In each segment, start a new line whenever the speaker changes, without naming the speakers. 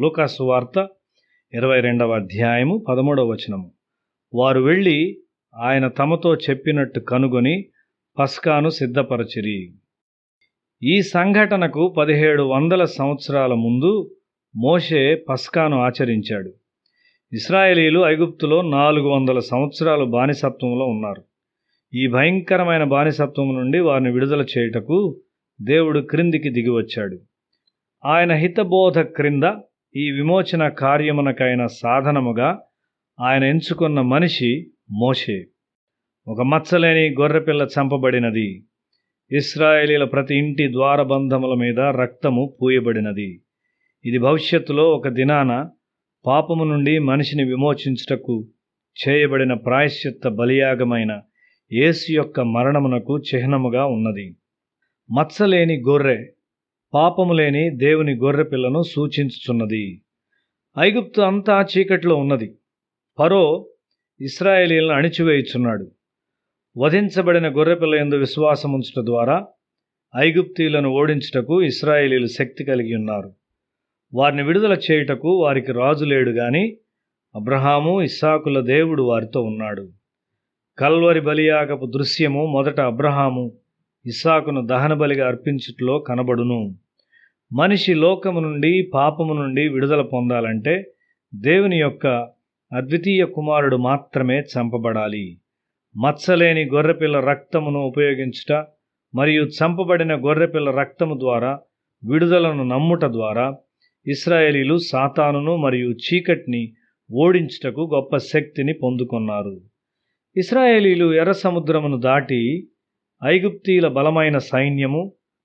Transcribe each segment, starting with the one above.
లూకాసు వార్త 22వ అధ్యాయము 13వ వచనము. వారు వెళ్ళి ఆయన తమతో చెప్పినట్టు కనుగొని పస్కాను సిద్ధపరచిరి. ఈ సంఘటనకు 1700 సంవత్సరాల ముందు మోషే పస్కాను ఆచరించాడు. ఇశ్రాయేలీలు ఐగుప్తులో 400 సంవత్సరాలు బానిసత్వంలో ఉన్నారు. ఈ భయంకరమైన బానిసత్వం నుండి వారిని విడుదల చేయుటకు దేవుడు క్రిందికి దిగివచ్చాడు. ఆయన హితబోధ క్రింద ఈ విమోచన కార్యమునకైన సాధనముగా ఆయన ఎంచుకున్న మనిషి మోషే. ఒక మచ్చలేని గొర్రెపిల్ల చంపబడినది. ఇశ్రాయేలీల ప్రతి ఇంటి ద్వారబంధముల మీద రక్తము పూయబడినది. ఇది భవిష్యత్తులో ఒక దినాన పాపము నుండి మనిషిని విమోచించుటకు చేయబడిన ప్రాయశ్చిత్త బలియాగమైన యేసు యొక్క మరణమునకు చిహ్నముగా ఉన్నది. మచ్చలేని గొర్రె పాపము లేని దేవుని గొర్రెపిల్లను సూచించుచున్నది. ఐగుప్తు అంతా చీకట్లో ఉన్నది. ఫరో ఇశ్రాయేలీలను అణిచివేయుచున్నాడు. వధించబడిన గొర్రెపిల్ల యందు విశ్వాసముంచుట ద్వారా ఐగుప్తీయులను ఓడించుటకు ఇశ్రాయేలీలు శక్తి కలిగి ఉన్నారు. వారిని విడుదల చేయుటకు వారికి రాజు లేడు గాని అబ్రహాము ఇస్సాకుల దేవుడు వారితో ఉన్నాడు. కల్వరి బలియాగపు దృశ్యము మొదట అబ్రహాము ఇస్సాకును దహనబలిగా అర్పించుటలో కనబడును. మనిషి లోకము నుండి పాపము నుండి విడుదల పొందాలంటే దేవుని యొక్క అద్వితీయ కుమారుడు మాత్రమే చంపబడాలి. మచ్చలేని గొర్రెపిల్ల రక్తమును ఉపయోగించుట మరియు చంపబడిన గొర్రెపిల్ల రక్తము ద్వారా విడుదలను నమ్ముట ద్వారా ఇశ్రాయేలీలు సాతానును మరియు చీకటిని ఓడించుటకు గొప్ప శక్తిని పొందుకున్నారు. ఇశ్రాయేలీలు ఎర్ర సముద్రమును దాటి ఐగుప్తీయుల బలమైన సైన్యము,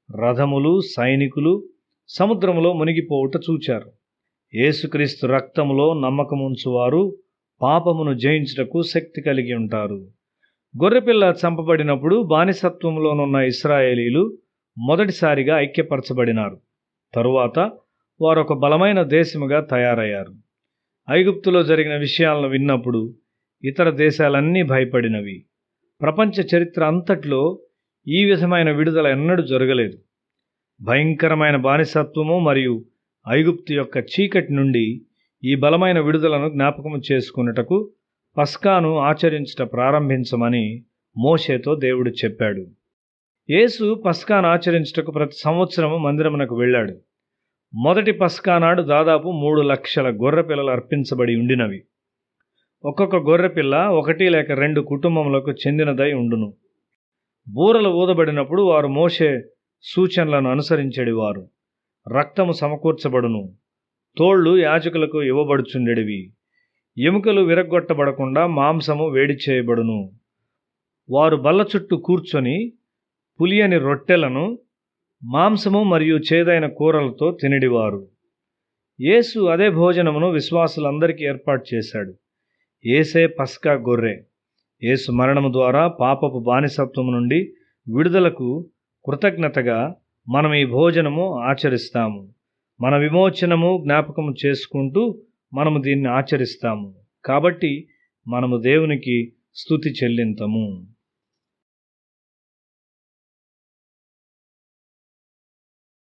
రథములు, సైనికులు సముద్రములో మునిగిపోవుట చూచారు. యేసుక్రీస్తు రక్తములో నమ్మకముంచువారు పాపమును జయించుటకు శక్తి కలిగి ఉంటారు. గొర్రెపిల్ల చంపబడినప్పుడు బానిసత్వంలోనున్న ఇశ్రాయేలీలు మొదటిసారిగా ఐక్యపరచబడినారు. తరువాత వారొక బలమైన దేశముగా తయారయ్యారు. ఐగుప్తులో జరిగిన విషయాలను విన్నప్పుడు ఇతర దేశాలన్నీ భయపడినవి. ప్రపంచ చరిత్ర అంతట్లో ఈ విధమైన విడుదల ఎన్నడూ జరగలేదు. భయంకరమైన బానిసత్వము మరియు ఐగుప్తు యొక్క చీకటి నుండి ఈ బలమైన విడుదలను జ్ఞాపకము చేసుకున్నటకు పస్కాను ఆచరించుట ప్రారంభించమని మోషేతో దేవుడు చెప్పాడు. యేసు పస్కాను ఆచరించుటకు ప్రతి సంవత్సరము మందిరమునకు వెళ్ళాడు. మొదటి పస్కా నాడు దాదాపు 3 లక్షల గొర్రెపిల్లలు అర్పించబడి ఉండినవి. ఒక్కొక్క గొర్రెపిల్ల 1 లేక 2 కుటుంబములకు చెందినదై ఉండును. బూరలు ఊదబడినప్పుడు వారు మోషే సూచనలను అనుసరించెడివారు. రక్తము సమకూర్చబడును. తోళ్లు యాజకులకు ఇవ్వబడుచుండెడివి. ఎముకలు విరగ్గొట్టబడకుండా మాంసము వేడి చేయబడును. వారు బల్ల చుట్టూ కూర్చొని పులియని రొట్టెలను మాంసము మరియు చేదైన కూరలతో తినడివారు. యేసు అదే భోజనమును విశ్వాసులందరికీ ఏర్పాటు చేశాడు. యేసే పస్కా గొర్రె. యేసు మరణము ద్వారా పాపపు బానిసత్వము నుండి విడుదలకు కృతజ్ఞతగా మనం ఈ భోజనము ఆచరిస్తాము. మన విమోచనము జ్ఞాపకము చేసుకుంటూ మనము దీన్ని ఆచరిస్తాము. కాబట్టి మనము దేవునికి స్తుతి చెల్లింతము.